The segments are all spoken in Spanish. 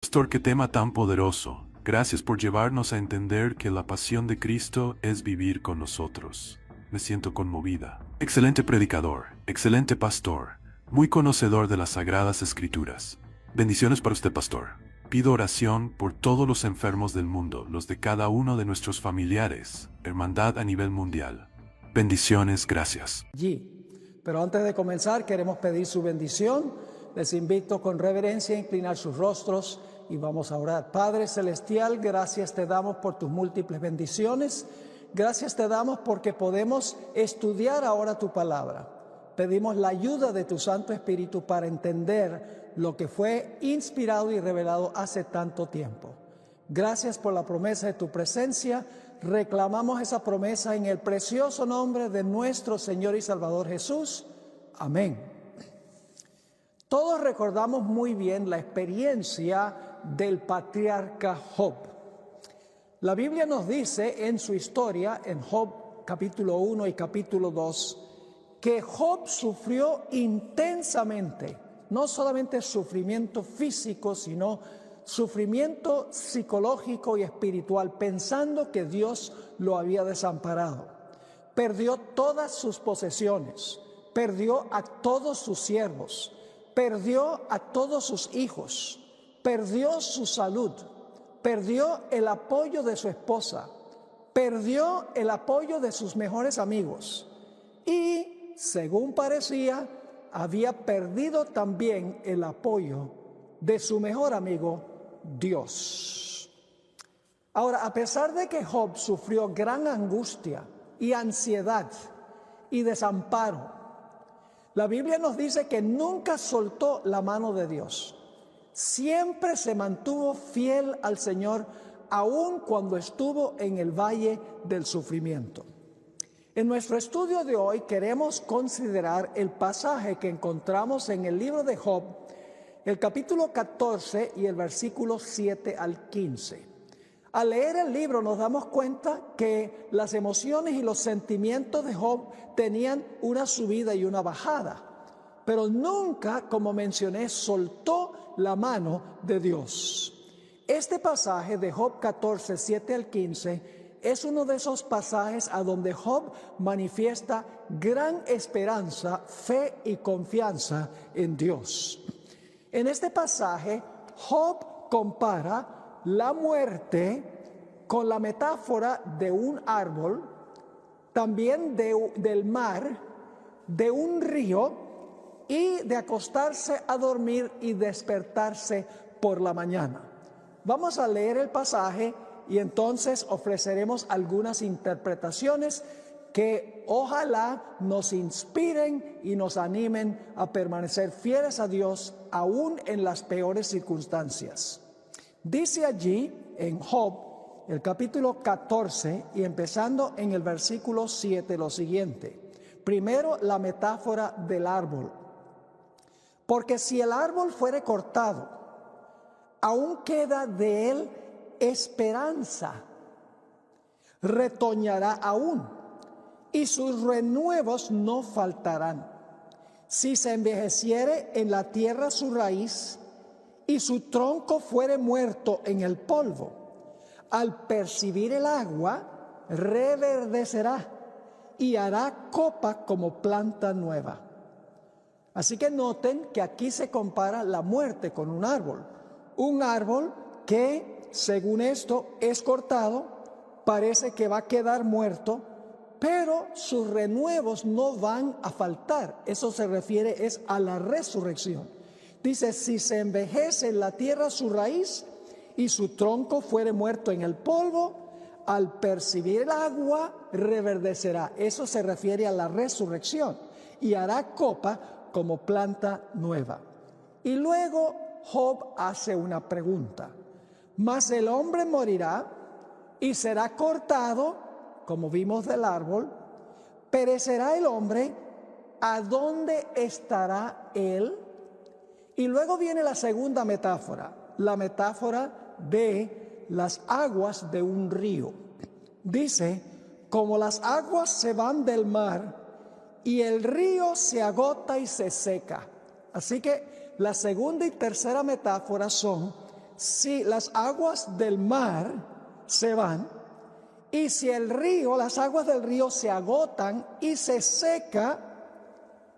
Pastor, qué tema tan poderoso. Gracias por llevarnos a entender que la pasión de Cristo es vivir con nosotros. Me siento conmovida. Excelente predicador, excelente pastor, muy conocedor de las Sagradas Escrituras. Bendiciones para usted, pastor. Pido oración por todos los enfermos del mundo, los de cada uno de nuestros familiares, hermandad a nivel mundial. Bendiciones, gracias. Pero antes de comenzar, queremos pedir su bendición. Les invito con reverencia a inclinar sus rostros y vamos a orar. Padre Celestial, gracias te damos por tus múltiples bendiciones. Gracias te damos porque podemos estudiar ahora tu palabra. Pedimos la ayuda de tu Santo Espíritu para entender lo que fue inspirado y revelado hace tanto tiempo. Gracias por la promesa de tu presencia. Reclamamos esa promesa en el precioso nombre de nuestro Señor y Salvador Jesús. Amén. Todos recordamos muy bien la experiencia del patriarca Job. La Biblia nos dice en su historia, en Job capítulo 1 y capítulo 2, que Job sufrió intensamente, no solamente sufrimiento físico, sino sufrimiento psicológico y espiritual, pensando que Dios lo había desamparado. Perdió todas sus posesiones, perdió a todos sus siervos, perdió a todos sus hijos, perdió su salud, perdió el apoyo de su esposa, perdió el apoyo de sus mejores amigos y, según parecía, había perdido también el apoyo de su mejor amigo, Dios. Ahora, a pesar de que Job sufrió gran angustia y ansiedad y desamparo, la Biblia nos dice que nunca soltó la mano de Dios. Siempre se mantuvo fiel al Señor, aun cuando estuvo en el valle del sufrimiento. En nuestro estudio de hoy queremos considerar el pasaje que encontramos en el libro de Job, el capítulo 14 y el versículo 7 al 15. Al leer el libro nos damos cuenta que las emociones y los sentimientos de Job tenían una subida y una bajada, pero nunca, como mencioné, soltó la mano de Dios. Este pasaje de Job 14, 7 al 15 es uno de esos pasajes a donde Job manifiesta gran esperanza, fe y confianza en Dios. En este pasaje, Job compara la muerte con la metáfora de un árbol, también del mar, de un río y de acostarse a dormir y despertarse por la mañana. Vamos a leer el pasaje y entonces ofreceremos algunas interpretaciones que ojalá nos inspiren y nos animen a permanecer fieles a Dios aún en las peores circunstancias. Dice allí en Job, el capítulo 14 y empezando en el versículo 7 lo siguiente. Primero, la metáfora del árbol. Porque si el árbol fuere cortado, aún queda de él esperanza. Retoñará aún, y sus renuevos no faltarán. Si se envejeciere en la tierra su raíz, y su tronco fuere muerto en el polvo, al percibir el agua, reverdecerá y hará copa como planta nueva. Así que noten que aquí se compara la muerte con un árbol. Un árbol que, según esto, es cortado, parece que va a quedar muerto, pero sus renuevos no van a faltar. Eso se refiere es a la resurrección. Dice, si se envejece en la tierra su raíz y su tronco fuere muerto en el polvo, al percibir el agua reverdecerá. Eso se refiere a la resurrección y hará copa como planta nueva. Y luego Job hace una pregunta. Mas el hombre morirá y será cortado, como vimos del árbol, perecerá el hombre, ¿a dónde estará él? Y luego viene la segunda metáfora, la metáfora de las aguas de un río. Dice, como las aguas se van del mar y el río se agota y se seca. Así que la segunda y tercera metáfora son si las aguas del mar se van y si el río, las aguas del río se agotan y se seca,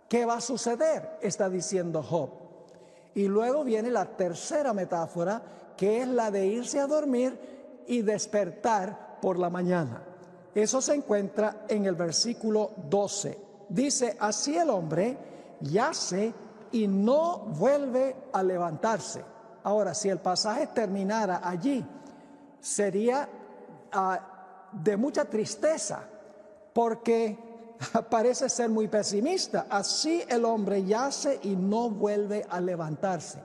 ¿qué va a suceder? Está diciendo Job. Y luego viene la tercera metáfora, que es la de irse a dormir y despertar por la mañana. Eso se encuentra en el versículo 12. Dice, así el hombre yace y no vuelve a levantarse. Ahora, si el pasaje terminara allí, sería de mucha tristeza, porque parece ser muy pesimista. Así el hombre yace y no vuelve a levantarse.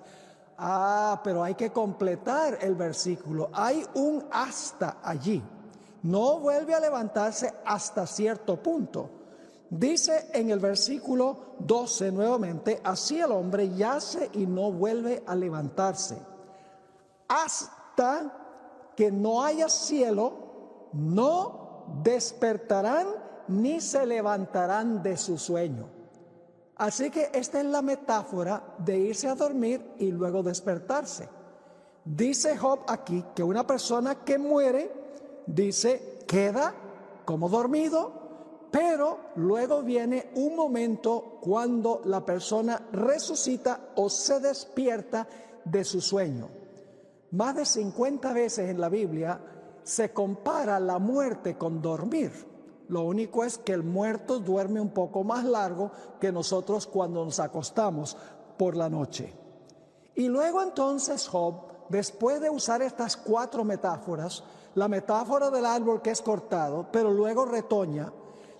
Pero hay que completar el versículo. Hay un hasta allí. No vuelve a levantarse hasta cierto punto. Dice en el versículo 12 nuevamente, así el hombre yace y no vuelve a levantarse. Hasta que no haya cielo, no despertarán ni se levantarán de su sueño. Así que esta es la metáfora de irse a dormir y luego despertarse. Dice Job aquí que una persona que muere, dice, queda como dormido, pero luego viene un momento cuando la persona resucita o se despierta de su sueño. Más de 50 veces en la Biblia se compara la muerte con dormir. Lo único es que el muerto duerme un poco más largo que nosotros cuando nos acostamos por la noche. Y luego entonces Job, después de usar estas 4 metáforas, la metáfora del árbol que es cortado, pero luego retoña,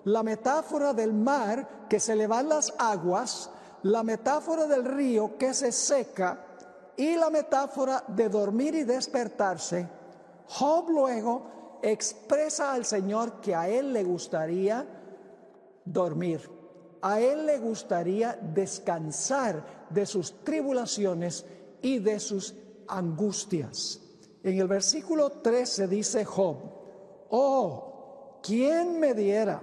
la metáfora del mar que se le van las aguas, la metáfora del río que se seca y la metáfora de dormir y despertarse, Job luego expresa al Señor que a él le gustaría dormir, a él le gustaría descansar de sus tribulaciones y de sus angustias. En el versículo 13 dice Job, oh, ¿quién me diera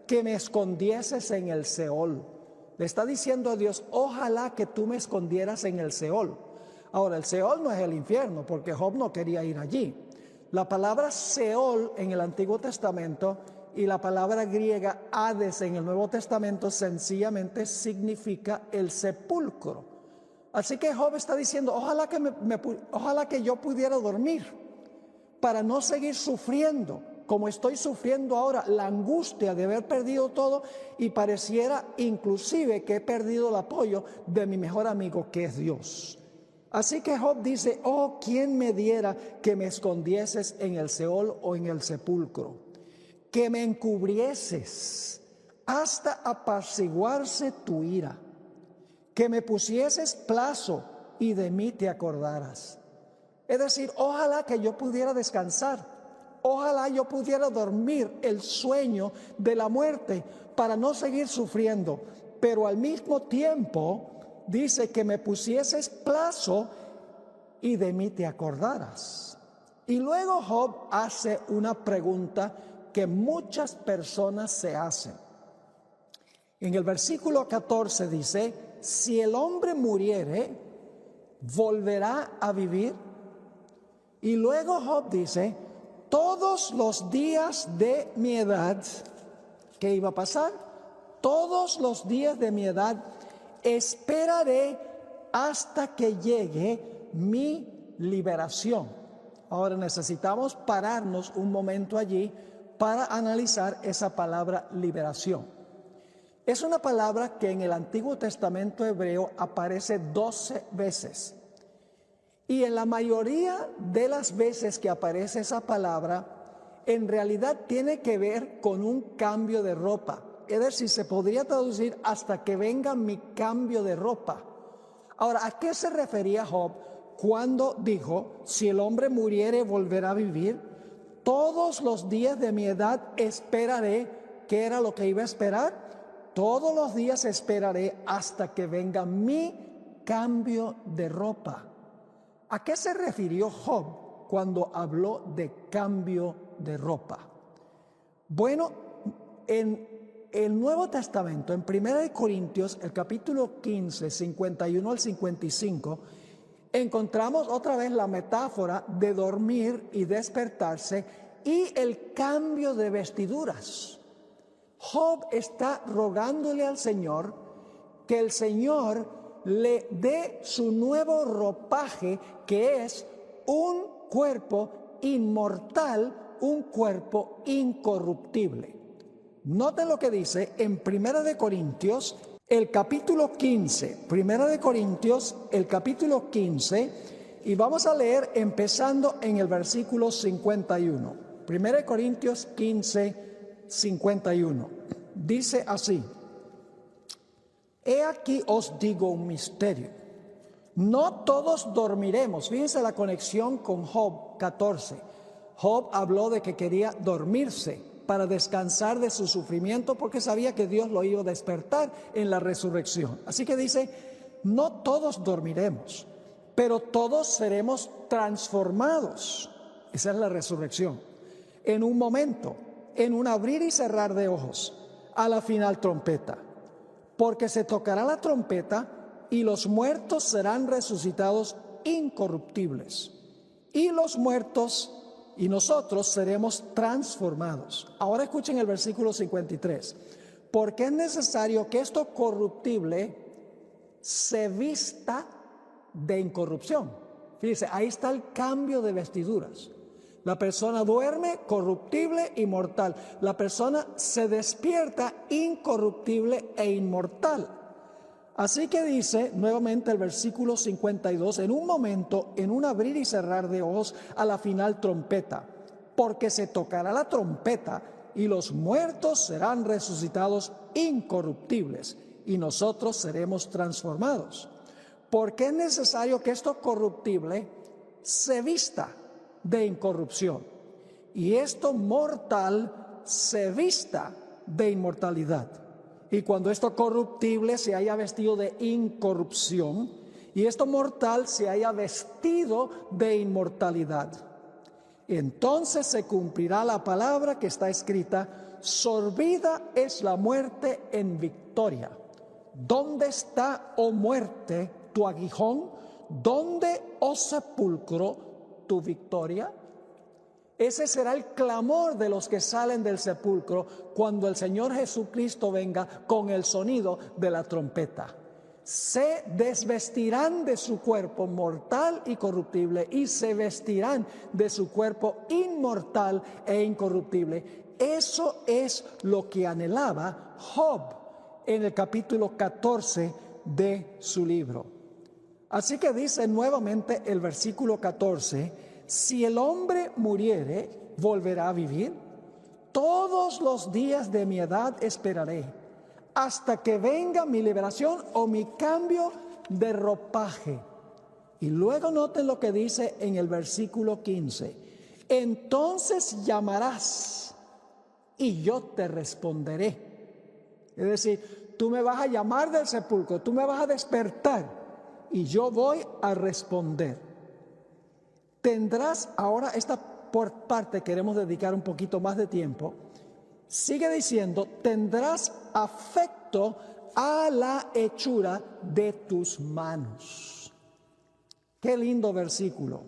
que me escondieses en el Seol? Le está diciendo a Dios, ojalá que tú me escondieras en el Seol. Ahora, el Seol no es el infierno, porque Job no quería ir allí. La palabra Seol en el Antiguo Testamento y la palabra griega Hades en el Nuevo Testamento sencillamente significa el sepulcro. Así que Job está diciendo, ojalá que yo pudiera dormir para no seguir sufriendo como estoy sufriendo ahora, la angustia de haber perdido todo y pareciera inclusive que he perdido el apoyo de mi mejor amigo que es Dios. Así que Job dice, oh, ¿quién me diera que me escondieses en el Seol o en el sepulcro? Que me encubrieses hasta apaciguarse tu ira, que me pusieses plazo y de mí te acordaras. Es decir, ojalá que yo pudiera descansar, ojalá yo pudiera dormir el sueño de la muerte para no seguir sufriendo, pero al mismo tiempo dice que me pusieses plazo y de mí te acordaras. Y luego Job hace una pregunta que muchas personas se hacen. En el versículo 14 dice, si el hombre muriere, ¿volverá a vivir? Y luego Job dice, todos los días de mi edad, ¿qué iba a pasar? Todos los días de mi edad esperaré hasta que llegue mi liberación. Ahora necesitamos pararnos un momento allí para analizar esa palabra liberación. Es una palabra que en el Antiguo Testamento hebreo aparece 12 veces. Y en la mayoría de las veces que aparece esa palabra, en realidad tiene que ver con un cambio de ropa. Es decir, se podría traducir hasta que venga mi cambio de ropa. Ahora, ¿a qué se refería Job cuando dijo, si el hombre muriere, volverá a vivir? Todos los días de mi edad esperaré. ¿Qué era lo que iba a esperar? Todos los días esperaré hasta que venga mi cambio de ropa. ¿A qué se refirió Job cuando habló de cambio de ropa? Bueno, en el Nuevo Testamento, en 1 Corintios, el capítulo 15, 51 al 55, encontramos otra vez la metáfora de dormir y despertarse y el cambio de vestiduras. Job está rogándole al Señor que el Señor le dé su nuevo ropaje, que es un cuerpo inmortal, un cuerpo incorruptible. Noten lo que dice en 1 Corintios, el capítulo 15. 1 Corintios, el capítulo 15, y vamos a leer empezando en el versículo 51. 1 Corintios 15, 51. Dice así: He aquí os digo un misterio. No todos dormiremos. Fíjense la conexión con Job 14. Job habló de que quería dormirse para descansar de su sufrimiento porque sabía que Dios lo iba a despertar en la resurrección. Así que dice, no todos dormiremos, pero todos seremos transformados. Esa es la resurrección. En un momento, en un abrir y cerrar de ojos, a la final trompeta. Porque se tocará la trompeta y los muertos serán resucitados incorruptibles. Y los muertos y nosotros seremos transformados. Ahora escuchen el versículo 53. Porque es necesario que esto corruptible se vista de incorrupción. Fíjense, ahí está el cambio de vestiduras. La persona duerme corruptible y mortal. La persona se despierta incorruptible e inmortal. Así que dice nuevamente el versículo 52, en un momento, en un abrir y cerrar de ojos, a la final trompeta, porque se tocará la trompeta y los muertos serán resucitados incorruptibles y nosotros seremos transformados. Porque es necesario que esto corruptible se vista de incorrupción y esto mortal se vista de inmortalidad. Y cuando esto corruptible se haya vestido de incorrupción y esto mortal se haya vestido de inmortalidad, entonces se cumplirá la palabra que está escrita: sorbida es la muerte en victoria. ¿Dónde está, oh muerte, tu aguijón? ¿Dónde, oh sepulcro, tu victoria? Ese será el clamor de los que salen del sepulcro cuando el Señor Jesucristo venga con el sonido de la trompeta. Se desvestirán de su cuerpo mortal y corruptible y se vestirán de su cuerpo inmortal e incorruptible. Eso es lo que anhelaba Job en el capítulo 14 de su libro. Así que dice nuevamente el versículo 14: si el hombre muriere, ¿volverá a vivir? Todos los días de mi edad esperaré, hasta que venga mi liberación o mi cambio de ropaje. Y luego noten lo que dice en el versículo 15. Entonces llamarás y yo te responderé. Es decir, tú me vas a llamar del sepulcro, tú me vas a despertar y yo voy a responder. Tendrás, ahora esta parte queremos dedicar un poquito más de tiempo. Sigue diciendo, tendrás afecto a la hechura de tus manos. Qué lindo versículo.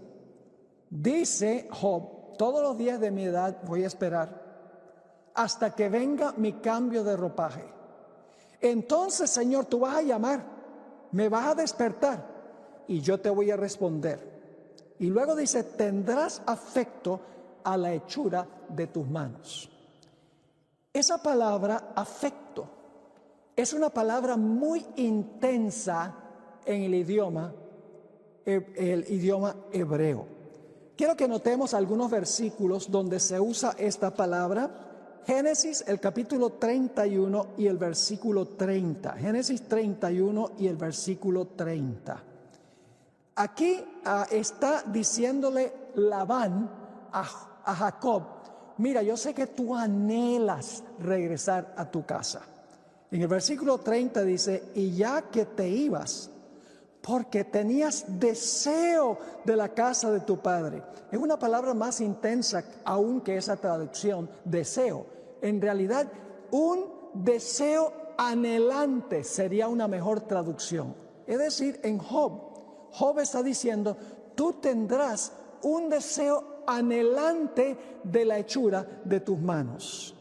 Dice Job, todos los días de mi edad voy a esperar hasta que venga mi cambio de ropaje. Entonces, Señor, tú vas a llamar, me vas a despertar y yo te voy a responder. Y luego dice, tendrás afecto a la hechura de tus manos. Esa palabra afecto es una palabra muy intensa en el idioma hebreo. Quiero que notemos algunos versículos donde se usa esta palabra. Génesis, el capítulo 31 y el versículo 30. Génesis 31 y el versículo 30. Aquí está diciéndole Labán a Jacob, mira, yo sé que tú anhelas regresar a tu casa. En el versículo 30 dice, y ya que te ibas, porque tenías deseo de la casa de tu padre. Es una palabra más intensa aún que esa traducción, deseo. En realidad, un deseo anhelante sería una mejor traducción. Es decir, en Job Job está diciendo, tú tendrás un deseo anhelante de la hechura de tus manos.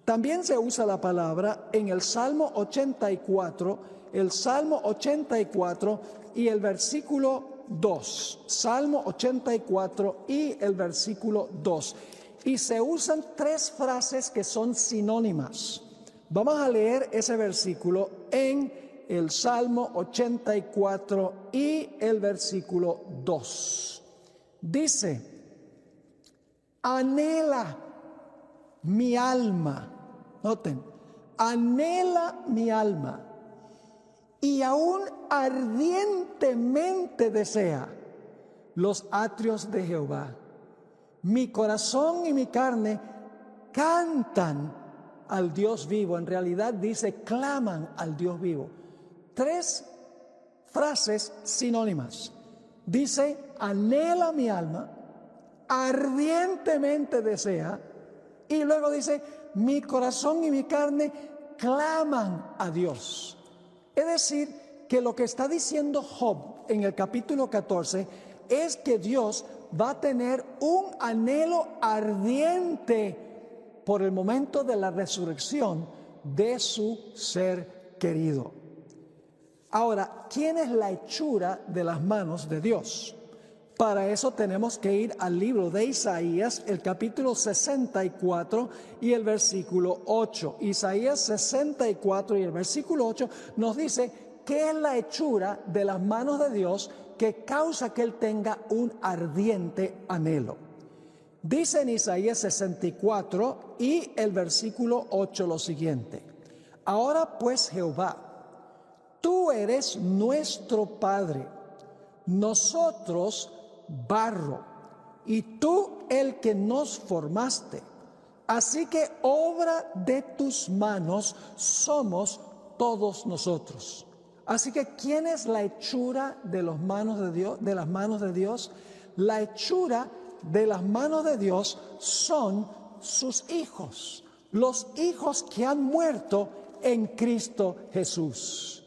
También se usa la palabra en el Salmo 84, y el versículo 2. Salmo 84 y el versículo 2. Y se usan tres frases que son sinónimas. Vamos a leer ese versículo en el Salmo 84 y el versículo 2. Dice, anhela mi alma. Noten, anhela mi alma y aún ardientemente desea los atrios de Jehová. Mi corazón y mi carne cantan al Dios vivo. En realidad dice, claman al Dios vivo. Tres frases sinónimas. Dice, anhela mi alma, ardientemente desea, y luego dice, mi corazón y mi carne claman a Dios. Es decir, que lo que está diciendo Job en el capítulo 14 es que Dios va a tener un anhelo ardiente por el momento de la resurrección de su ser querido. Ahora, ¿quién es la hechura de las manos de Dios? Para eso tenemos que ir al libro de Isaías, el capítulo 64 y el versículo 8. Isaías 64 y el versículo 8 nos dice qué es la hechura de las manos de Dios que causa que Él tenga un ardiente anhelo. Dice en Isaías 64 y el versículo 8 lo siguiente: ahora pues, Jehová, tú eres nuestro Padre, nosotros barro, y tú el que nos formaste. Así que obra de tus manos somos todos nosotros. Así que ¿quién es la hechura de las manos de Dios? La hechura de las manos de Dios son sus hijos, los hijos que han muerto en Cristo Jesús.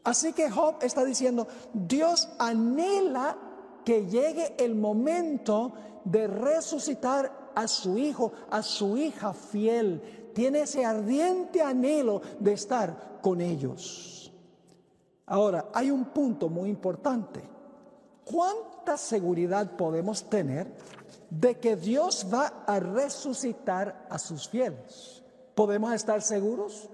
Así que Job está diciendo, Dios anhela que llegue el momento de resucitar a su hijo, a su hija fiel. Tiene ese ardiente anhelo de estar con ellos. Ahora, hay un punto muy importante. ¿Cuánta seguridad podemos tener de que Dios va a resucitar a sus fieles? ¿Podemos estar seguros?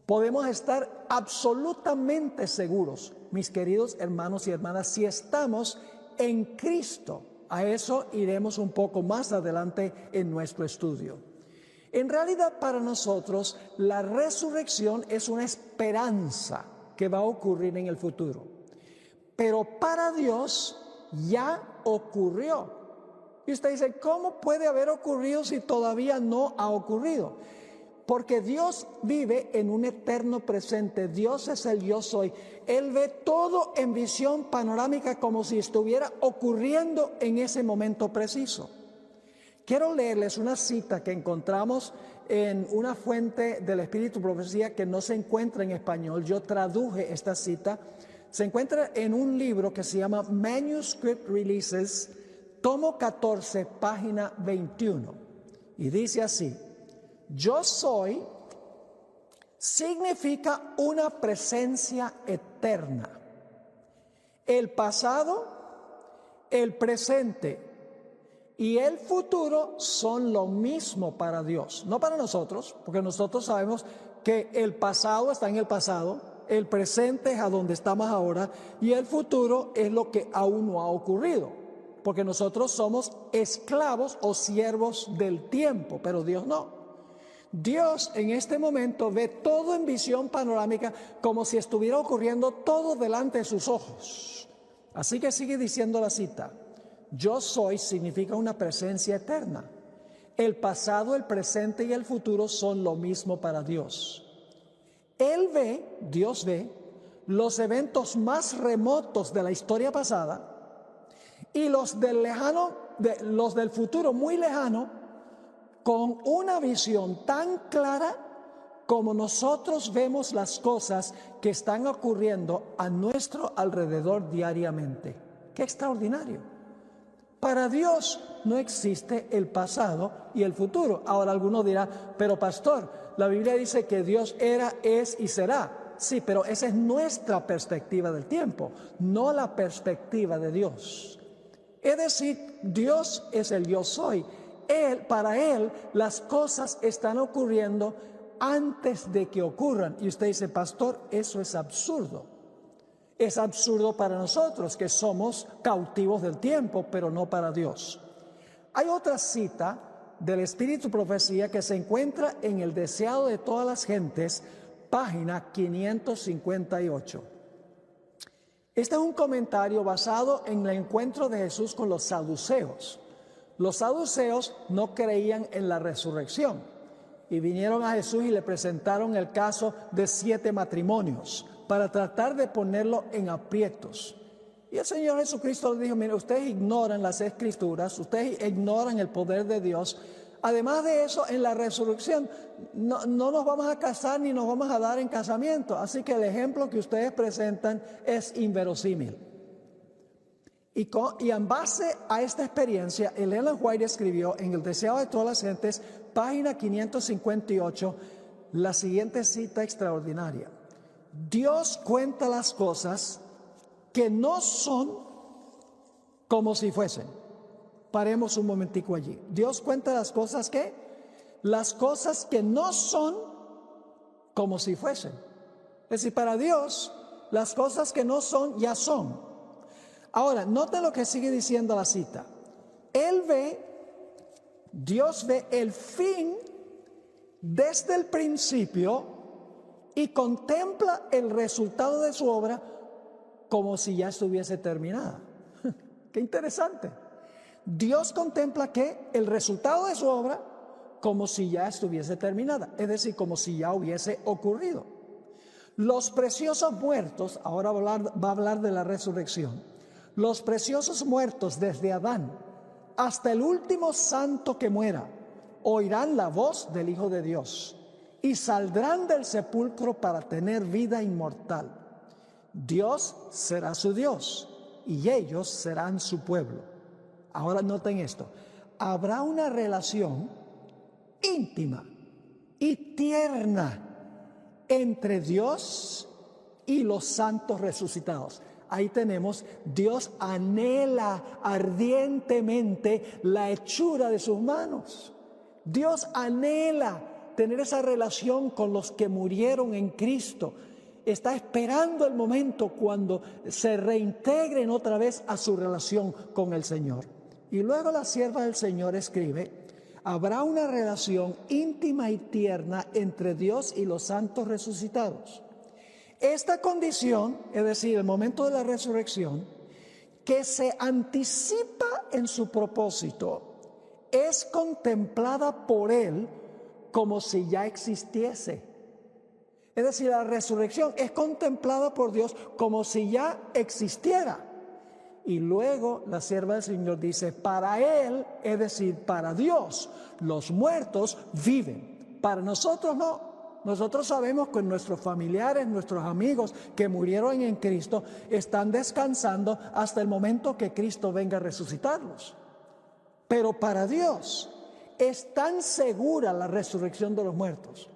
Podemos estar absolutamente seguros, mis queridos hermanos y hermanas, si estamos en Cristo. A eso iremos un poco más adelante en nuestro estudio. En realidad, para nosotros, la resurrección es una esperanza que va a ocurrir en el futuro. Pero para Dios ya ocurrió. Y usted dice, ¿cómo puede haber ocurrido si todavía no ha ocurrido? Porque Dios vive en un eterno presente. Dios es el yo soy. Él ve todo en visión panorámica como si estuviera ocurriendo en ese momento preciso. Quiero leerles una cita que encontramos en una fuente del Espíritu Profecía que no se encuentra en español. Yo traduje esta cita. Se encuentra en un libro que se llama Manuscript Releases, tomo 14, página 21. Y dice así: yo soy significa una presencia eterna. El pasado, el presente y el futuro son lo mismo para Dios. No para nosotros, porque nosotros sabemos que el pasado está en el pasado, el presente es a donde estamos ahora y el futuro es lo que aún no ha ocurrido. Porque nosotros somos esclavos o siervos del tiempo, pero Dios no. Dios en este momento ve todo en visión panorámica como si estuviera ocurriendo todo delante de sus ojos. Así que sigue diciendo la cita: yo soy significa una presencia eterna. El pasado, el presente y el futuro son lo mismo para Dios. Él ve, Dios ve, los eventos más remotos de la historia pasada y los del futuro muy lejano, con una visión tan clara como nosotros vemos las cosas que están ocurriendo a nuestro alrededor diariamente. ¡Qué extraordinario! Para Dios no existe el pasado y el futuro. Ahora alguno dirá, pero pastor, la Biblia dice que Dios era, es y será. Sí, pero esa es nuestra perspectiva del tiempo, no la perspectiva de Dios. Es decir, Dios es el yo soy. Para Él las cosas están ocurriendo antes de que ocurran. Y usted dice, pastor, eso es absurdo. Es absurdo para nosotros que somos cautivos del tiempo, pero no para Dios. Hay otra cita del Espíritu Profecía que se encuentra en El Deseado de Todas las Gentes, página 558. Este es un comentario basado en el encuentro de Jesús con los saduceos. Los saduceos no creían en la resurrección y vinieron a Jesús y le presentaron el caso de 7 matrimonios para tratar de ponerlo en aprietos. Y el Señor Jesucristo le dijo, mire, ustedes ignoran las Escrituras, ustedes ignoran el poder de Dios. Además de eso, en la resurrección no nos vamos a casar ni nos vamos a dar en casamiento. Así que el ejemplo que ustedes presentan es inverosímil. Y en base a esta experiencia, Ellen White escribió en El Deseado de Todas las Gentes, página 558, la siguiente cita extraordinaria. Dios cuenta las cosas que no son como si fuesen. Paremos un momentico allí. Dios cuenta las cosas que no son como si fuesen. Es decir, para Dios, las cosas que no son, ya son. Ahora, note lo que sigue diciendo la cita. Dios ve el fin desde el principio y contempla el resultado de su obra como si ya estuviese terminada. Qué interesante. Dios contempla que el resultado de su obra como si ya estuviese terminada, es decir, como si ya hubiese ocurrido. Los preciosos muertos, ahora va a hablar de la resurrección, los preciosos muertos desde Adán hasta el último santo que muera, oirán la voz del Hijo de Dios y saldrán del sepulcro para tener vida inmortal. Dios será su Dios y ellos serán su pueblo. Ahora noten esto, habrá una relación íntima y tierna entre Dios y los santos resucitados. Ahí tenemos, Dios anhela ardientemente la hechura de sus manos. Dios anhela tener esa relación con los que murieron en Cristo. Está esperando el momento cuando se reintegren otra vez a su relación con el Señor. Y luego la sierva del Señor escribe, habrá una relación íntima y tierna entre Dios y los santos resucitados. Esta condición, es decir, el momento de la resurrección, que se anticipa en su propósito, es contemplada por Él como si ya existiese. Es decir, la resurrección es contemplada por Dios como si ya existiera. Y luego la sierva del Señor dice, para Él, es decir, para Dios, los muertos viven. Para nosotros no. Nosotros sabemos que nuestros familiares, nuestros amigos que murieron en Cristo están descansando hasta el momento que Cristo venga a resucitarlos. Pero para Dios es tan segura la resurrección de los muertos.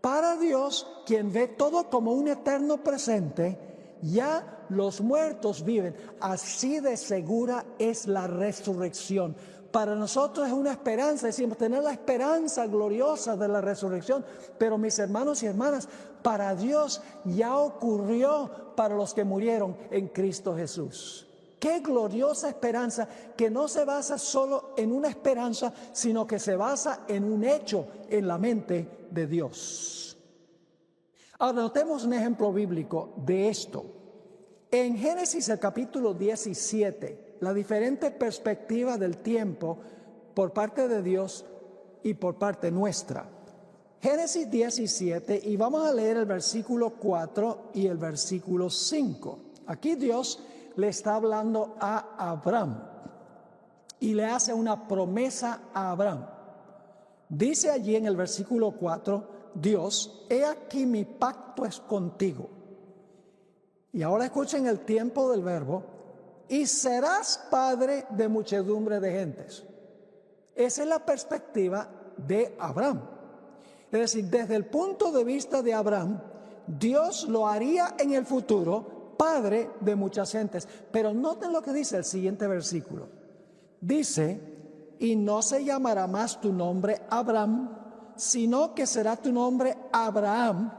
Para Dios, quien ve todo como un eterno presente, ya los muertos viven. Así de segura es la resurrección. Para nosotros es una esperanza, decimos, tener la esperanza gloriosa de la resurrección. Pero mis hermanos y hermanas, para Dios ya ocurrió para los que murieron en Cristo Jesús. Qué gloriosa esperanza que no se basa solo en una esperanza, sino que se basa en un hecho en la mente de Dios. Ahora notemos un ejemplo bíblico de esto. En Génesis el capítulo 17, la diferente perspectiva del tiempo por parte de Dios y por parte nuestra. Génesis 17, y vamos a leer el versículo 4 y el versículo 5. Aquí Dios le está hablando a Abraham y le hace una promesa a Abraham. Dice allí en el versículo 4, Dios, he aquí mi pacto es contigo. Y ahora escuchen el tiempo del verbo, y serás padre de muchedumbre de gentes. Esa es la perspectiva de Abraham. Es decir, desde el punto de vista de Abraham, Dios lo haría en el futuro padre de muchas gentes. Pero noten lo que dice el siguiente versículo. Dice, y no se llamará más tu nombre Abraham, sino que será tu nombre Abraham,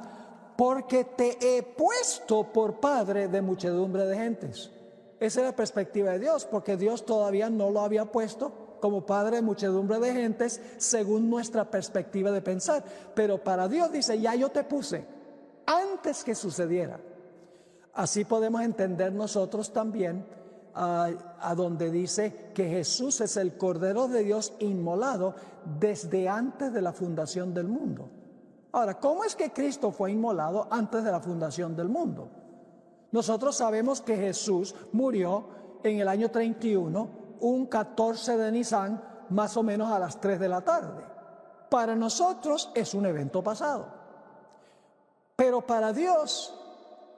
porque te he puesto por padre de muchedumbre de gentes. Esa es la perspectiva de Dios, porque Dios todavía no lo había puesto como padre de muchedumbre de gentes según nuestra perspectiva de pensar. Pero para Dios dice, ya yo te puse antes que sucediera. Así podemos entender nosotros también a donde dice que Jesús es el Cordero de Dios inmolado desde antes de la fundación del mundo. Ahora, ¿cómo es que Cristo fue inmolado antes de la fundación del mundo? Nosotros sabemos que Jesús murió en el año 31, un 14 de Nisan, más o menos a las 3 de la tarde. Para nosotros es un evento pasado. Pero para Dios,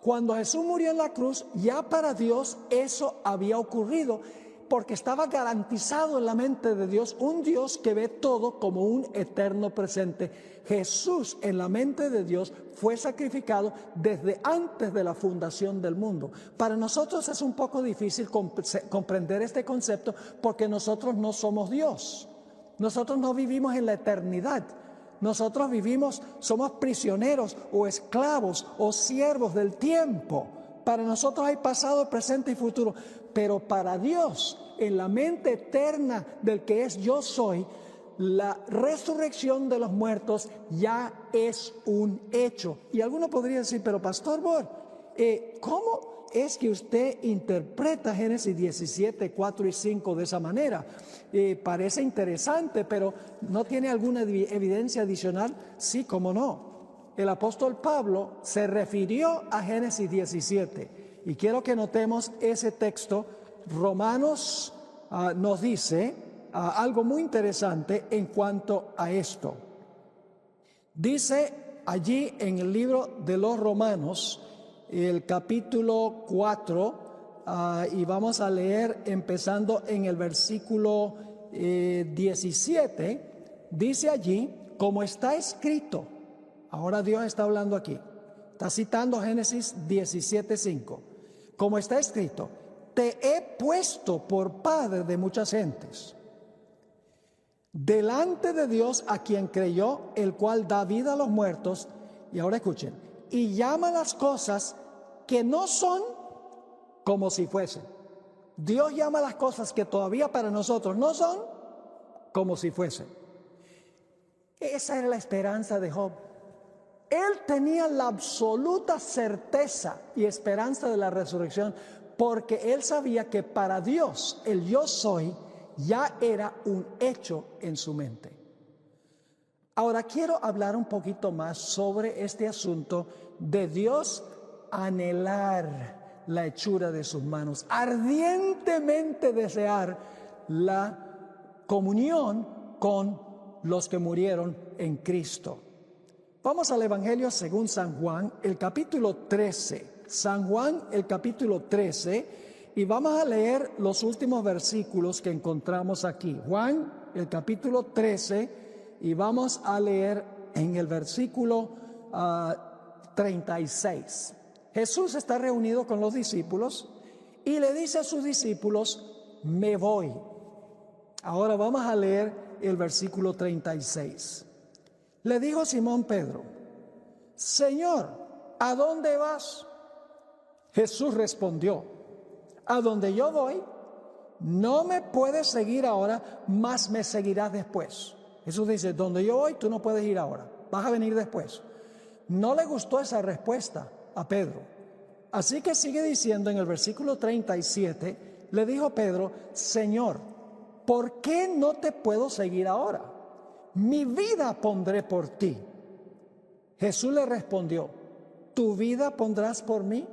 cuando Jesús murió en la cruz, ya para Dios eso había ocurrido, porque estaba garantizado en la mente de Dios, un Dios que ve todo como un eterno presente. Jesús en la mente de Dios fue sacrificado desde antes de la fundación del mundo. Para nosotros es un poco difícil comprender este concepto porque nosotros no somos Dios. Nosotros no vivimos en la eternidad. Nosotros vivimos, somos prisioneros o esclavos o siervos del tiempo. Para nosotros hay pasado, presente y futuro. Pero para Dios, en la mente eterna del que es yo soy, la resurrección de los muertos ya es un hecho. Y alguno podría decir, pero Pastor Bor, ¿cómo es que usted interpreta Génesis 17, 4 y 5 de esa manera? Parece interesante, pero ¿no tiene alguna evidencia adicional? Sí, cómo no. El apóstol Pablo se refirió a Génesis 17 y quiero que notemos ese texto. Romanos nos dice algo muy interesante en cuanto a esto. Dice allí en el libro de los Romanos, el capítulo 4, y vamos a leer empezando en el versículo 17, dice allí, como está escrito. Ahora Dios está hablando aquí, está citando Génesis 17:5. Como está escrito, te he puesto por padre de muchas gentes, delante de Dios a quien creyó, el cual da vida a los muertos. Y ahora escuchen, y llama las cosas que no son como si fuesen. Dios llama las cosas que todavía para nosotros no son como si fuesen. Esa era la esperanza de Job. Él tenía la absoluta certeza y esperanza de la resurrección, porque él sabía que para Dios el yo soy ya era un hecho en su mente. Ahora quiero hablar un poquito más sobre este asunto de Dios anhelar la hechura de sus manos, ardientemente desear la comunión con los que murieron en Cristo. Vamos al Evangelio según San Juan, el capítulo 13. San Juan, el capítulo 13, y vamos a leer los últimos versículos que encontramos aquí. Juan, el capítulo 13, y vamos a leer en el versículo 36. Jesús está reunido con los discípulos y le dice a sus discípulos, me voy. Ahora vamos a leer el versículo 36. Le dijo Simón Pedro, Señor, ¿a dónde vas? Jesús respondió, a donde yo voy, no me puedes seguir ahora, mas me seguirás después. Jesús dice, donde yo voy, tú no puedes ir ahora, vas a venir después. No le gustó esa respuesta a Pedro. Así que sigue diciendo en el versículo 37, le dijo Pedro, Señor, ¿por qué no te puedo seguir ahora? Mi vida pondré por ti. Jesús le respondió, ¿tu vida pondrás por mí?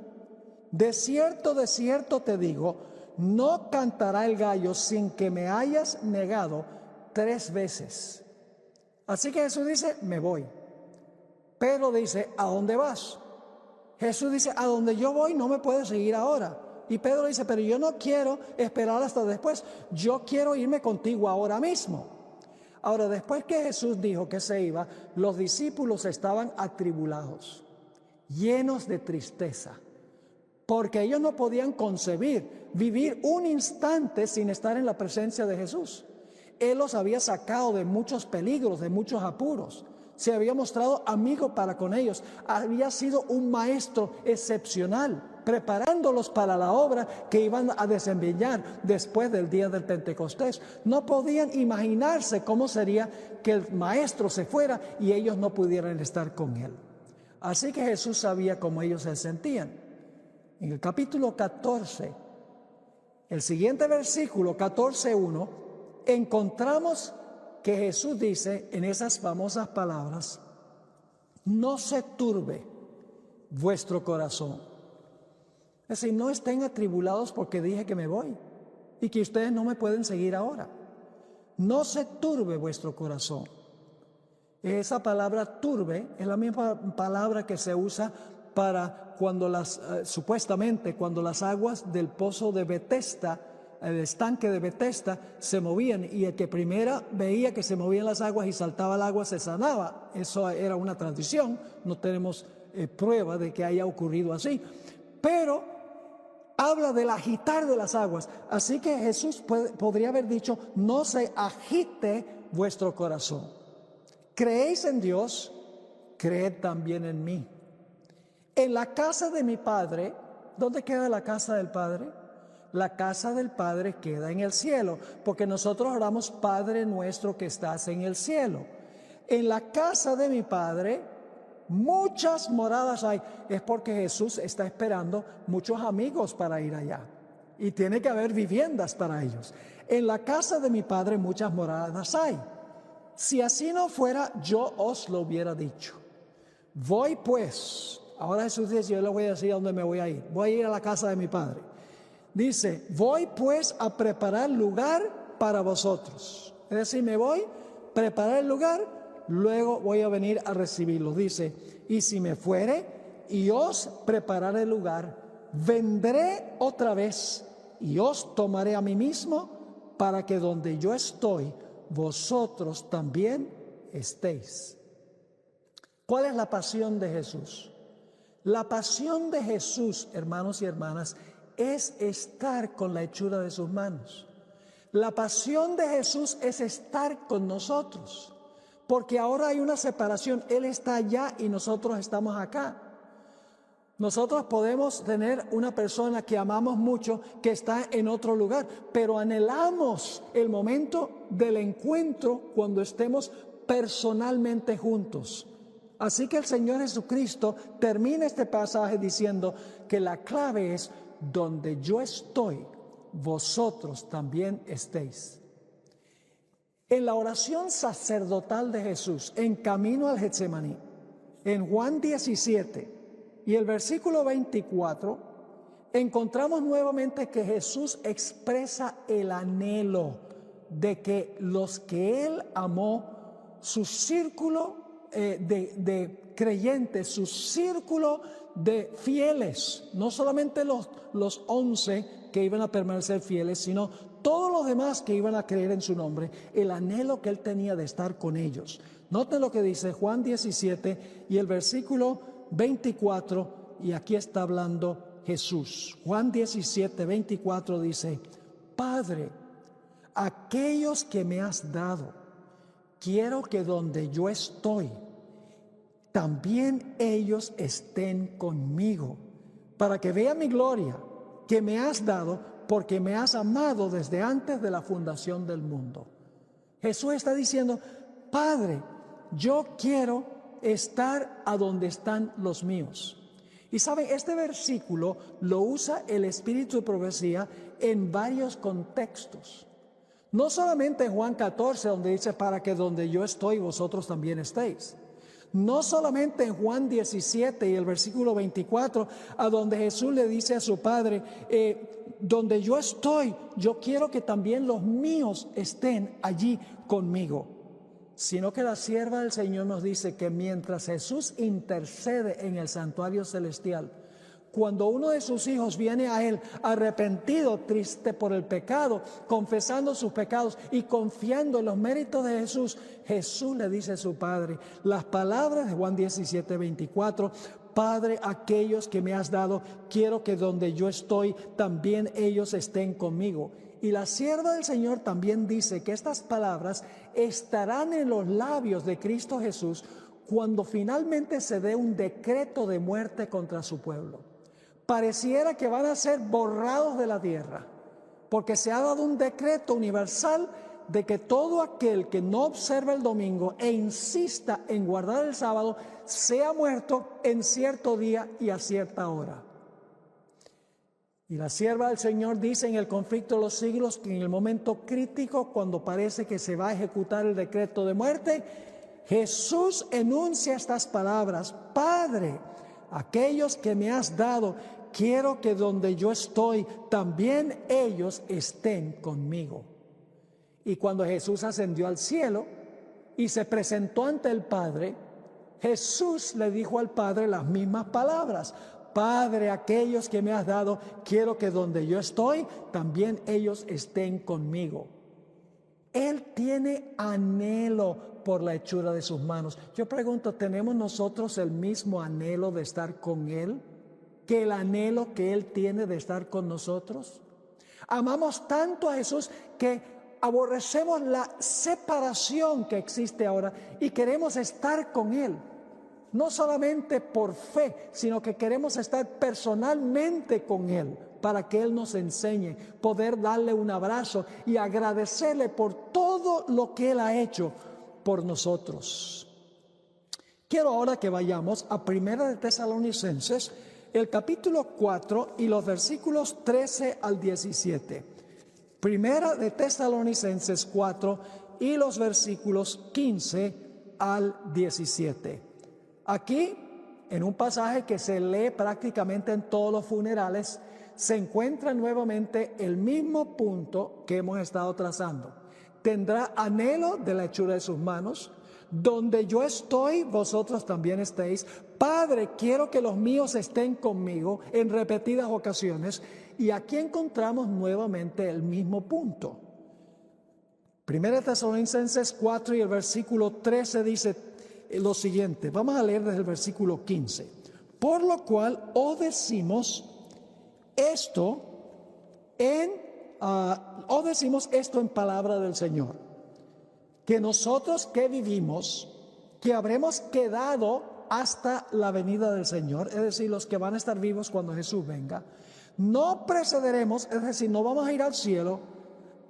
De cierto te digo, no cantará el gallo sin que me hayas negado 3 veces. Así que Jesús dice, me voy. Pedro dice, ¿a dónde vas? Jesús dice, a donde yo voy no me puedes seguir ahora. Y Pedro dice, pero yo no quiero esperar hasta después, yo quiero irme contigo ahora mismo. Ahora, después que Jesús dijo que se iba, los discípulos estaban atribulados, llenos de tristeza, porque ellos no podían concebir vivir un instante sin estar en la presencia de Jesús. Él los había sacado de muchos peligros, de muchos apuros. Se había mostrado amigo para con ellos. Había sido un maestro excepcional, preparándolos para la obra que iban a desempeñar después del día del Pentecostés. No podían imaginarse cómo sería que el maestro se fuera y ellos no pudieran estar con él. Así que Jesús sabía cómo ellos se sentían. En el capítulo 14, el siguiente versículo, 14:1, encontramos que Jesús dice en esas famosas palabras, no se turbe vuestro corazón. Es decir, no estén atribulados porque dije que me voy y que ustedes no me pueden seguir ahora. No se turbe vuestro corazón. Esa palabra turbe es la misma palabra que se usa para cuando supuestamente cuando las aguas del pozo de Betesda, el estanque de Betesda, se movían y el que primero veía que se movían las aguas y saltaba el agua se sanaba. Eso era una tradición, no tenemos prueba de que haya ocurrido así, pero habla del agitar de las aguas. Así que Jesús podría haber dicho, no se agite vuestro corazón. ¿Creéis en Dios? Creed también en mí. En la casa de mi Padre, ¿dónde queda la casa del Padre? La casa del Padre queda en el cielo, porque nosotros oramos, Padre nuestro que estás en el cielo. En la casa de mi Padre muchas moradas hay. Es porque Jesús está esperando muchos amigos para ir allá. Y tiene que haber viviendas para ellos. En la casa de mi Padre muchas moradas hay. Si así no fuera, yo os lo hubiera dicho. Voy pues. Ahora Jesús dice, yo le voy a decir a dónde me voy a ir. Voy a ir a la casa de mi Padre. Dice, voy pues a preparar lugar para vosotros. Es decir, me voy a preparar el lugar, luego voy a venir a recibirlo. Dice, y si me fuere y os prepararé el lugar, vendré otra vez y os tomaré a mí mismo para que donde yo estoy, vosotros también estéis. ¿Cuál es la pasión de Jesús? La pasión de Jesús, hermanos y hermanas, es estar con la hechura de sus manos. La pasión de Jesús es estar con nosotros, porque ahora hay una separación. Él está allá y nosotros estamos acá. Nosotros podemos tener una persona que amamos mucho que está en otro lugar, pero anhelamos el momento del encuentro cuando estemos personalmente juntos. Así que el Señor Jesucristo termina este pasaje diciendo que la clave es donde yo estoy, vosotros también estéis. En la oración sacerdotal de Jesús, en camino al Getsemaní, en Juan 17 y el versículo 24, encontramos nuevamente que Jesús expresa el anhelo de que los que Él amó, su círculo de creyentes, su círculo de fieles, no solamente los 11 que iban a permanecer fieles, sino todos los demás que iban a creer en su nombre, el anhelo que Él tenía de estar con ellos. Noten lo que dice Juan 17 y el versículo 24, y aquí está hablando Jesús. Juan 17, 24 dice, Padre, aquellos que me has dado, quiero que donde yo estoy, también ellos estén conmigo, para que vean mi gloria que me has dado, porque me has amado desde antes de la fundación del mundo. Jesús está diciendo, Padre, yo quiero estar a donde están los míos. Y saben, este versículo lo usa el Espíritu de Profecía en varios contextos. No solamente en Juan 14, donde dice, para que donde yo estoy, vosotros también estéis. No solamente en Juan 17 y el versículo 24, a donde Jesús le dice a su Padre, donde yo estoy, yo quiero que también los míos estén allí conmigo. sino que la sierva del Señor nos dice que mientras Jesús intercede en el santuario celestial, cuando uno de sus hijos viene a Él arrepentido, triste por el pecado, confesando sus pecados y confiando en los méritos de Jesús, Jesús le dice a su Padre las palabras de Juan 17:24: Padre, aquellos que me has dado, quiero que donde yo estoy, también ellos estén conmigo. Y la sierva del Señor también dice que estas palabras estarán en los labios de Cristo Jesús cuando finalmente se dé un decreto de muerte contra su pueblo. Pareciera que van a ser borrados de la tierra, porque se ha dado un decreto universal de que todo aquel que no observa el domingo e insista en guardar el sábado sea muerto en cierto día y a cierta hora. Y la sierva del Señor dice en el conflicto de los siglos que en el momento crítico, cuando parece que se va a ejecutar el decreto de muerte, Jesús enuncia estas palabras: Padre, aquellos que me has dado, quiero que donde yo estoy, también ellos estén conmigo. Y cuando Jesús ascendió al cielo y se presentó ante el Padre, Jesús le dijo al Padre las mismas palabras: Padre, aquellos que me has dado, quiero que donde yo estoy, también ellos estén conmigo. Él tiene anhelo por la hechura de sus manos. Yo pregunto, ¿tenemos nosotros el mismo anhelo de estar con Él que el anhelo que Él tiene de estar con nosotros? Amamos tanto a Jesús que aborrecemos la separación que existe ahora y queremos estar con Él. No solamente por fe, sino que queremos estar personalmente con Él para que Él nos enseñe, poder darle un abrazo y agradecerle por todo lo que Él ha hecho por nosotros. Quiero ahora que vayamos a 1 de Tesalonicenses, el capítulo 4 y los versículos 13 al 17. 1 de Tesalonicenses 4 y los versículos 15 al 17. Aquí, en un pasaje que se lee prácticamente en todos los funerales, se encuentra nuevamente el mismo punto que hemos estado trazando. Tendrá anhelo de la hechura de sus manos. Donde yo estoy, vosotros también estéis. Padre, quiero que los míos estén conmigo, en repetidas ocasiones. Y aquí encontramos nuevamente el mismo punto. 1 Tesalonicenses 4 y el versículo 13 dice lo siguiente. Vamos a leer desde el versículo 15. Por lo cual os decimos esto en palabra del Señor, que nosotros que vivimos, que habremos quedado hasta la venida del Señor, es decir, los que van a estar vivos cuando Jesús venga, no precederemos, es decir, no vamos a ir al cielo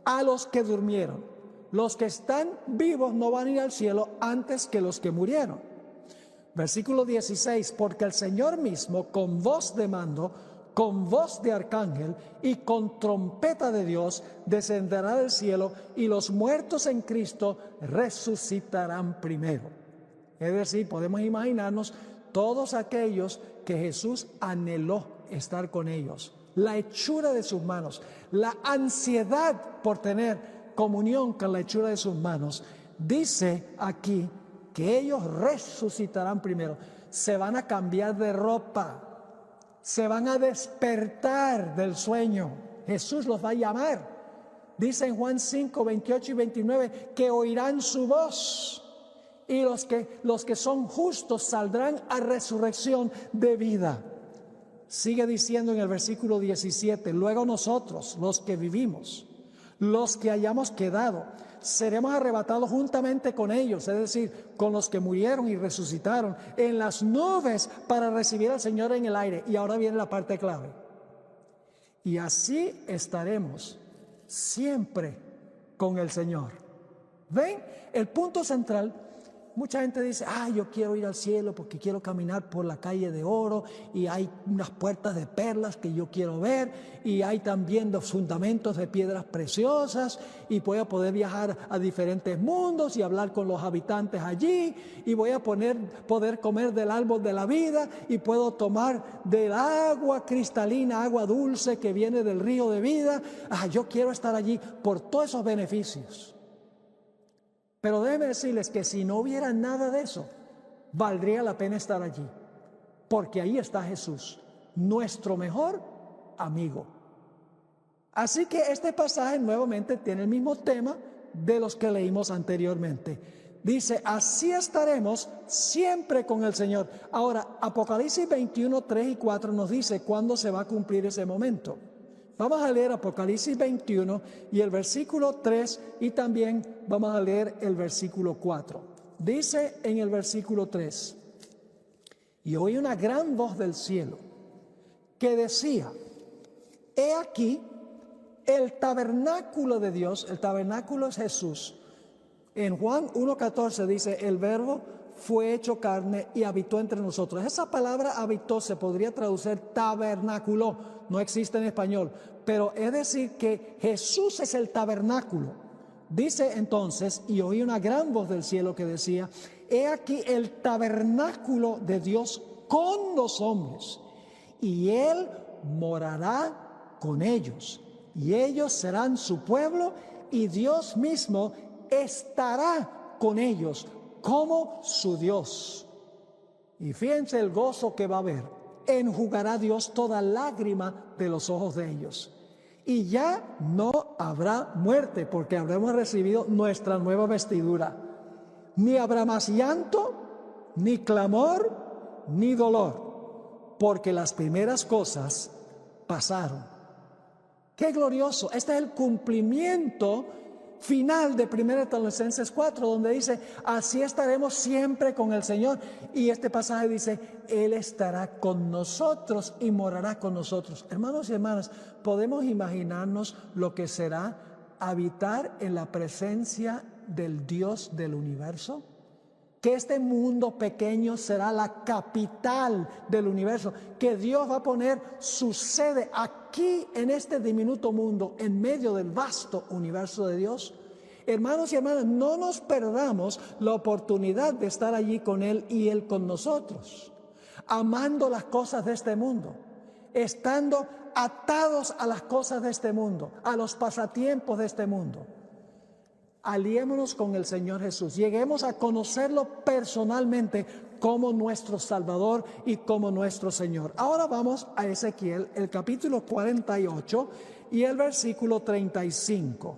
a los que durmieron. Los que están vivos no van a ir al cielo antes que los que murieron. Versículo 16, porque el Señor mismo con voz de mando, con voz de arcángel y con trompeta de Dios descenderá del cielo y los muertos en Cristo resucitarán primero. Es decir, podemos imaginarnos todos aquellos que Jesús anheló estar con ellos, la hechura de sus manos, la ansiedad por tener comunión con la hechura de sus manos. Dice aquí que ellos resucitarán primero, se van a cambiar de ropa, se van a despertar del sueño. Jesús los va a llamar. Dice en Juan 5, 28 y 29 que oirán su voz y los que son justos saldrán a resurrección de vida. Sigue diciendo en el versículo 17, luego nosotros, los que vivimos, los que hayamos quedado, seremos arrebatados juntamente con ellos, es decir, con los que murieron y resucitaron, en las nubes para recibir al Señor en el aire. Y ahora viene la parte clave. Y así estaremos siempre con el Señor. ¿Ven? El punto central. Mucha gente dice, yo quiero ir al cielo porque quiero caminar por la calle de oro y hay unas puertas de perlas que yo quiero ver y hay también los fundamentos de piedras preciosas y voy a poder viajar a diferentes mundos y hablar con los habitantes allí y voy a poder comer del árbol de la vida y puedo tomar del agua cristalina, agua dulce que viene del río de vida. Yo quiero estar allí por todos esos beneficios. Pero déjenme decirles que si no hubiera nada de eso, valdría la pena estar allí, porque ahí está Jesús, nuestro mejor amigo. Así que este pasaje nuevamente tiene el mismo tema de los que leímos anteriormente. Dice, así estaremos siempre con el Señor. Ahora, Apocalipsis 21, 3 y 4 nos dice cuándo se va a cumplir ese momento. Vamos a leer Apocalipsis 21 y el versículo 3 y también vamos a leer el versículo 4. Dice en el versículo 3, y oí una gran voz del cielo que decía, he aquí el tabernáculo de Dios, el tabernáculo es Jesús. En Juan 1:14 dice, el verbo fue hecho carne y habitó entre nosotros. Esa palabra habitó se podría traducir tabernáculo, no existe en español, pero es decir que Jesús es el tabernáculo. Dice entonces, y oí una gran voz del cielo que decía, he aquí el tabernáculo de Dios con los hombres, y Él morará con ellos, y ellos serán su pueblo, y Dios mismo estará con ellos como su Dios. Y fíjense el gozo que va a haber. Enjugará Dios toda lágrima de los ojos de ellos. Y ya no habrá muerte, porque habremos recibido nuestra nueva vestidura. Ni habrá más llanto, ni clamor, ni dolor, porque las primeras cosas pasaron. ¡Qué glorioso! Este es el cumplimiento final de 1 Tesalonicenses 4, donde dice, así estaremos siempre con el Señor. Y este pasaje dice, Él estará con nosotros y morará con nosotros. Hermanos y hermanas, ¿podemos imaginarnos lo que será habitar en la presencia del Dios del universo? Que este mundo pequeño será la capital del universo, que Dios va a poner su sede aquí en este diminuto mundo, en medio del vasto universo de Dios. Hermanos y hermanas, no nos perdamos la oportunidad de estar allí con Él y Él con nosotros, amando las cosas de este mundo, estando atados a las cosas de este mundo, a los pasatiempos de este mundo. Aliémonos con el Señor Jesús, lleguemos a conocerlo personalmente como nuestro Salvador y como nuestro Señor. Ahora vamos a Ezequiel, el capítulo 48 y el versículo 35.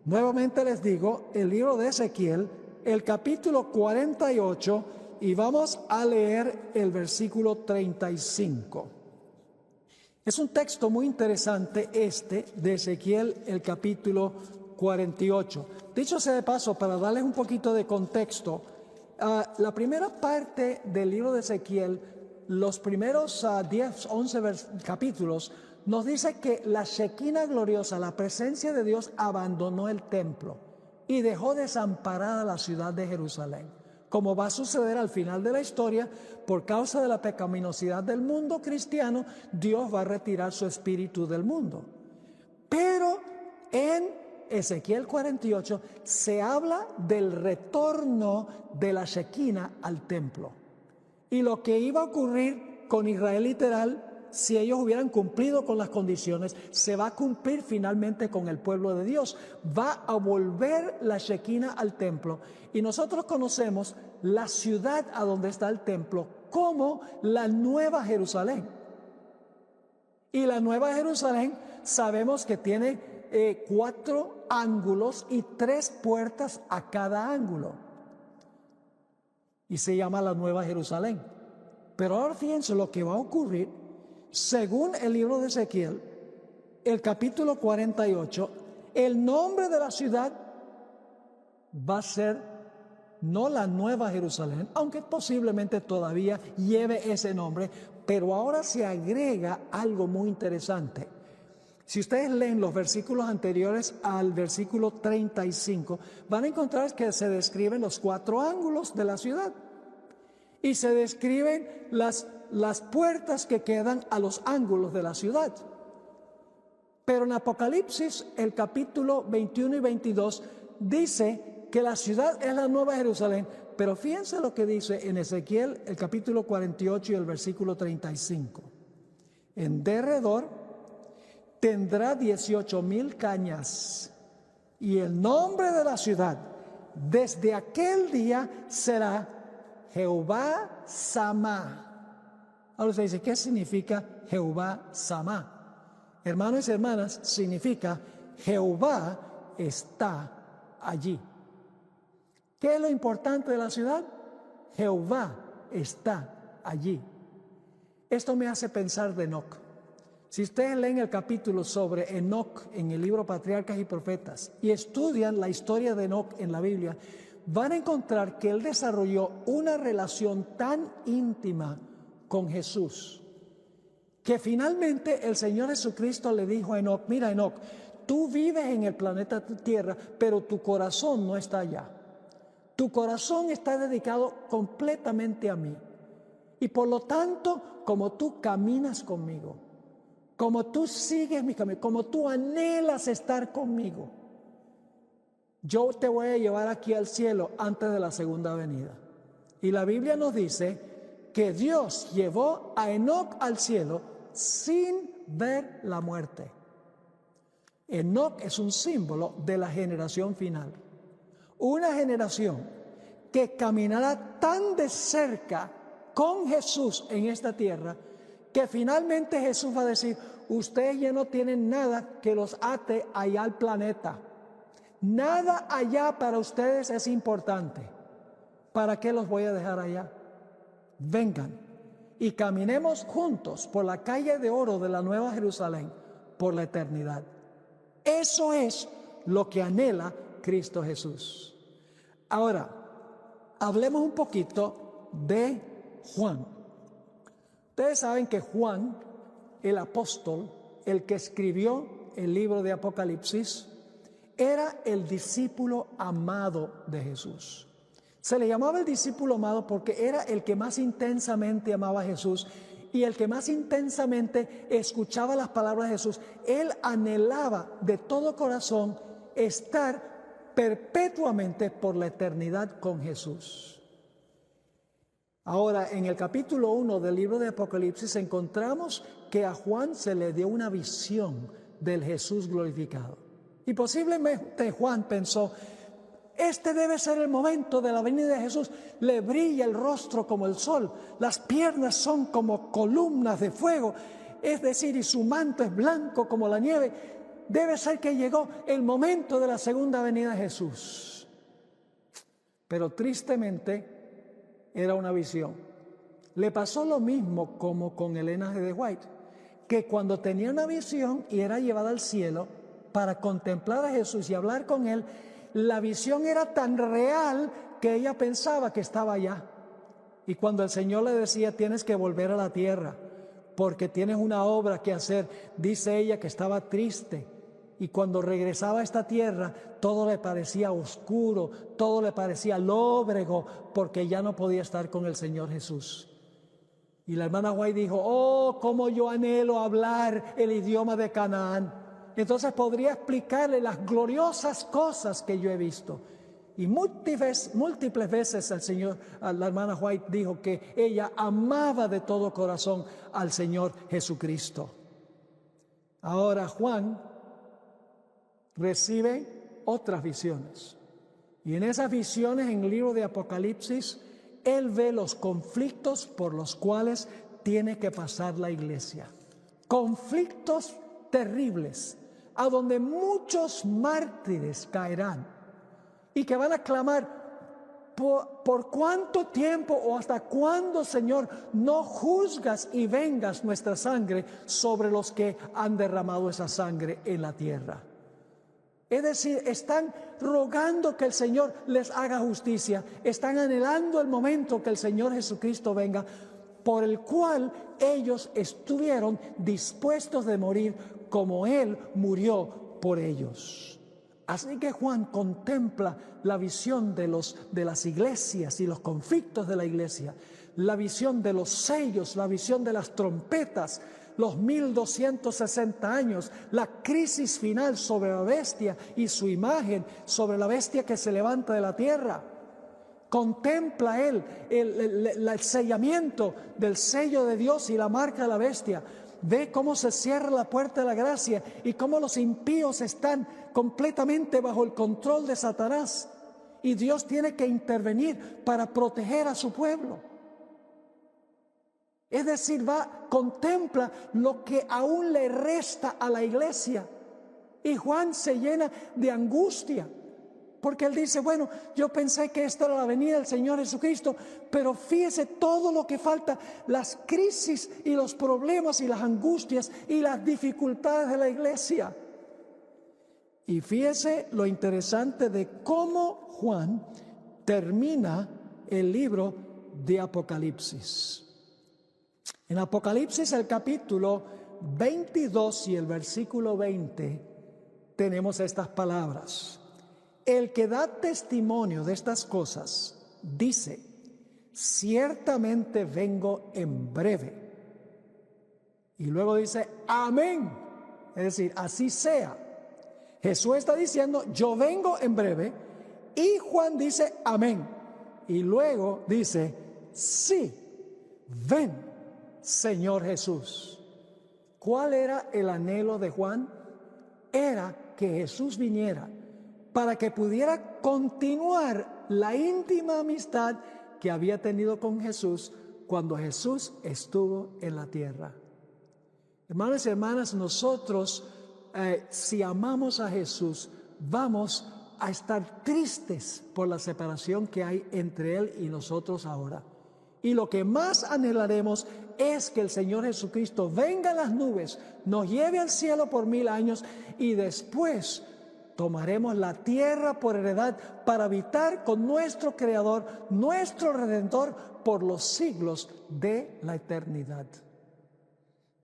Nuevamente les digo, el libro de Ezequiel, el capítulo 48, y vamos a leer el versículo 35. Es un texto muy interesante este de Ezequiel, el capítulo 48. Dicho sea de paso, para darles un poquito de contexto, la primera parte del libro de Ezequiel, los primeros 10, 11 capítulos, nos dice que la Shekinah gloriosa, la presencia de Dios, abandonó el templo y dejó desamparada la ciudad de Jerusalén. Como va a suceder al final de la historia, por causa de la pecaminosidad del mundo cristiano, Dios va a retirar su espíritu del mundo. Pero en Ezequiel 48 se habla del retorno de la Shekinah al templo y lo que iba a ocurrir con Israel literal si ellos hubieran cumplido con las condiciones, se va a cumplir finalmente con el pueblo de Dios. Va a volver la Shekinah al templo y nosotros conocemos la ciudad a donde está el templo como la Nueva Jerusalén. Y la Nueva Jerusalén sabemos que tiene 4 ángulos y 3 puertas a cada ángulo. Y se llama la Nueva Jerusalén. Pero ahora fíjense lo que va a ocurrir. Según el libro de Ezequiel, el capítulo 48, el nombre de la ciudad va a ser no la Nueva Jerusalén, aunque posiblemente todavía lleve ese nombre, pero ahora se agrega algo muy interesante. Si ustedes leen los versículos anteriores al versículo 35, van a encontrar que se describen los 4 ángulos de la ciudad y se describen las puertas que quedan a los ángulos de la ciudad. Pero en Apocalipsis, el capítulo 21 y 22, dice que la ciudad es la Nueva Jerusalén. Pero fíjense lo que dice en Ezequiel, el capítulo 48 y el versículo 35. En derredor tendrá 18,000 cañas, y el nombre de la ciudad desde aquel día será Jehová Samá. Ahora usted dice, ¿qué significa Jehová Samá? Hermanos y hermanas, significa Jehová está allí. ¿Qué es lo importante de la ciudad? Jehová está allí. Esto me hace pensar de Enoc. Si ustedes leen el capítulo sobre Enoc en el libro Patriarcas y Profetas y estudian la historia de Enoc en la Biblia, van a encontrar que él desarrolló una relación tan íntima con Jesús, que finalmente el Señor Jesucristo le dijo a Enoc, mira Enoc, tú vives en el planeta Tierra, pero tu corazón no está allá. Tu corazón está dedicado completamente a mí. Y por lo tanto, como tú caminas conmigo, como tú sigues mi camino, como tú anhelas estar conmigo, yo te voy a llevar aquí al cielo antes de la segunda venida. Y la Biblia nos dice que Dios llevó a Enoc al cielo sin ver la muerte. Enoc es un símbolo de la generación final. Una generación que caminará tan de cerca con Jesús en esta tierra, que finalmente Jesús va a decir, ustedes ya no tienen nada que los ate allá al planeta. Nada allá para ustedes es importante. ¿Para qué los voy a dejar allá? Vengan y caminemos juntos por la calle de oro de la Nueva Jerusalén por la eternidad. Eso es lo que anhela Cristo Jesús. Ahora, hablemos un poquito de Juan. Ustedes saben que Juan, el apóstol, el que escribió el libro de Apocalipsis, era el discípulo amado de Jesús. Se le llamaba el discípulo amado porque era el que más intensamente amaba a Jesús y el que más intensamente escuchaba las palabras de Jesús. Él anhelaba de todo corazón estar perpetuamente por la eternidad con Jesús. Ahora, en el capítulo 1 del libro de Apocalipsis encontramos que a Juan se le dio una visión del Jesús glorificado. Y posiblemente Juan pensó, este debe ser el momento de la venida de Jesús. Le brilla el rostro como el sol, las piernas son como columnas de fuego, es decir, y su manto es blanco como la nieve. Debe ser que llegó el momento de la segunda venida de Jesús. Pero tristemente era una visión. Le pasó lo mismo como con Elena G. de White, que cuando tenía una visión y era llevada al cielo para contemplar a Jesús y hablar con él, la visión era tan real que ella pensaba que estaba allá. Y cuando el Señor le decía, tienes que volver a la tierra porque tienes una obra que hacer, dice ella que estaba triste. Y cuando regresaba a esta tierra, todo le parecía oscuro, todo le parecía lóbrego, porque ya no podía estar con el Señor Jesús. Y la hermana White dijo, oh, cómo yo anhelo hablar el idioma de Canaán. Entonces podría explicarle las gloriosas cosas que yo he visto. Y múltiples veces la hermana White dijo que ella amaba de todo corazón al Señor Jesucristo. Ahora Juan recibe otras visiones. Y en esas visiones, en el libro de Apocalipsis, él ve los conflictos por los cuales tiene que pasar la iglesia. Conflictos terribles, a donde muchos mártires caerán y que van a clamar, ¿por cuánto tiempo o hasta cuándo, Señor, no juzgas y vengas nuestra sangre sobre los que han derramado esa sangre en la tierra? Es decir, están rogando que el Señor les haga justicia, están anhelando el momento que el Señor Jesucristo venga, por el cual ellos estuvieron dispuestos de morir como Él murió por ellos. Así que Juan contempla la visión de las iglesias y los conflictos de la iglesia, la visión de los sellos, la visión de las trompetas, los 1260 años, la crisis final sobre la bestia y su imagen, sobre la bestia que se levanta de la tierra. Contempla él el sellamiento del sello de Dios y la marca de la bestia. Ve cómo se cierra la puerta de la gracia y cómo los impíos están completamente bajo el control de Satanás. y Dios tiene que intervenir para proteger a su pueblo. Es decir, contempla lo que aún le resta a la iglesia. Y Juan se llena de angustia, porque él dice, bueno, yo pensé que esta era la venida del Señor Jesucristo, pero fíjese todo lo que falta, las crisis y los problemas y las angustias y las dificultades de la iglesia. Y fíjese lo interesante de cómo Juan termina el libro de Apocalipsis. En Apocalipsis, el capítulo 22 y el versículo 20, tenemos estas palabras. El que da testimonio de estas cosas dice, ciertamente vengo en breve. Y luego dice, amén. Es decir, así sea. Jesús está diciendo, yo vengo en breve. Y Juan dice, amén. Y luego dice, sí, ven, Señor Jesús. ¿Cuál era el anhelo de Juan? Era que Jesús viniera para que pudiera continuar la íntima amistad que había tenido con Jesús cuando Jesús estuvo en la tierra. Hermanos y hermanas, nosotros, si amamos a Jesús, vamos a estar tristes por la separación que hay entre Él y nosotros ahora. Y lo que más anhelaremos es que el Señor Jesucristo venga en las nubes, nos lleve al cielo por 1000 años y después tomaremos la tierra por heredad para habitar con nuestro Creador, nuestro Redentor, por los siglos de la eternidad.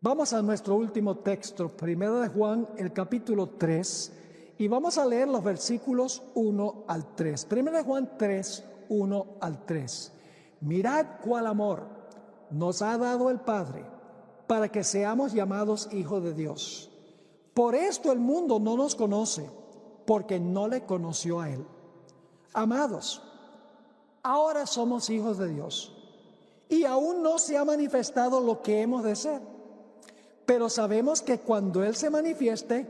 Vamos a nuestro último texto, 1 de Juan, el capítulo 3, y vamos a leer los versículos 1 al 3. 1 de Juan 3, 1 al 3. Mirad cuál amor nos ha dado el Padre para que seamos llamados hijos de Dios. Por esto el mundo no nos conoce, porque no le conoció a Él. Amados, ahora somos hijos de Dios y aún no se ha manifestado lo que hemos de ser. Pero sabemos que cuando Él se manifieste,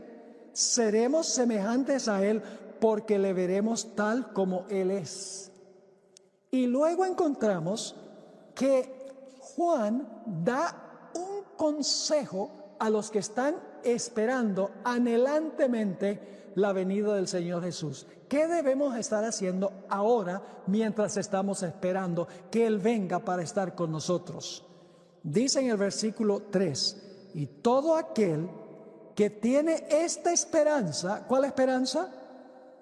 seremos semejantes a Él porque le veremos tal como Él es. Y luego encontramos que Juan da un consejo a los que están esperando anhelantemente la venida del Señor Jesús. ¿Qué debemos estar haciendo ahora mientras estamos esperando que Él venga para estar con nosotros? Dice en el versículo 3, y todo aquel que tiene esta esperanza, ¿cuál esperanza?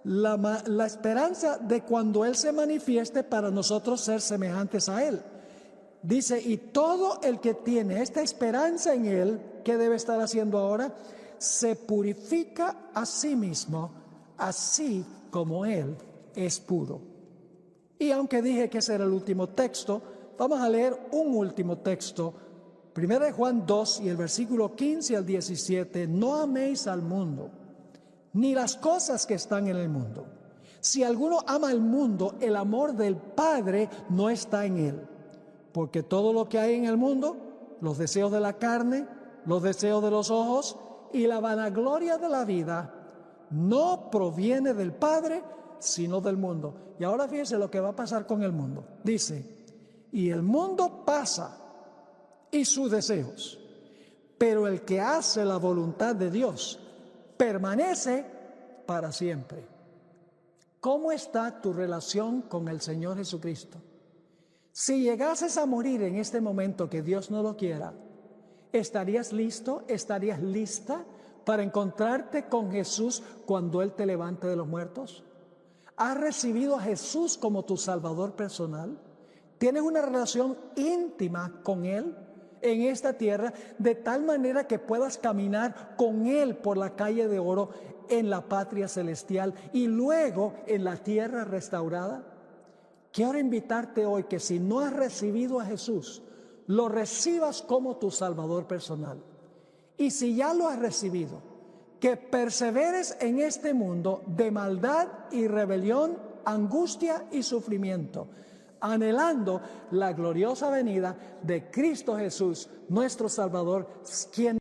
La esperanza de cuando Él se manifieste para nosotros ser semejantes a Él. Dice, y todo el que tiene esta esperanza en Él, ¿qué debe estar haciendo ahora? Se purifica a sí mismo, así como Él es puro. Y aunque dije que ese era el último texto, vamos a leer un último texto. 1 de Juan 2 y el versículo 15 al 17. No améis al mundo, ni las cosas que están en el mundo. Si alguno ama al mundo, el amor del Padre no está en él. Porque todo lo que hay en el mundo, los deseos de la carne, los deseos de los ojos y la vanagloria de la vida, no proviene del Padre, sino del mundo. Y ahora fíjense lo que va a pasar con el mundo. Dice, y el mundo pasa y sus deseos, pero el que hace la voluntad de Dios permanece para siempre. ¿Cómo está tu relación con el Señor Jesucristo? Si llegases a morir en este momento, que Dios no lo quiera, ¿estarías listo? ¿Estarías lista para encontrarte con Jesús cuando Él te levante de los muertos? ¿Has recibido a Jesús como tu Salvador personal? ¿Tienes una relación íntima con Él en esta tierra, de tal manera que puedas caminar con Él por la calle de oro en la patria celestial y luego en la tierra restaurada? Quiero invitarte hoy que si no has recibido a Jesús, lo recibas como tu Salvador personal. Y si ya lo has recibido, que perseveres en este mundo de maldad y rebelión, angustia y sufrimiento, anhelando la gloriosa venida de Cristo Jesús, nuestro Salvador, quien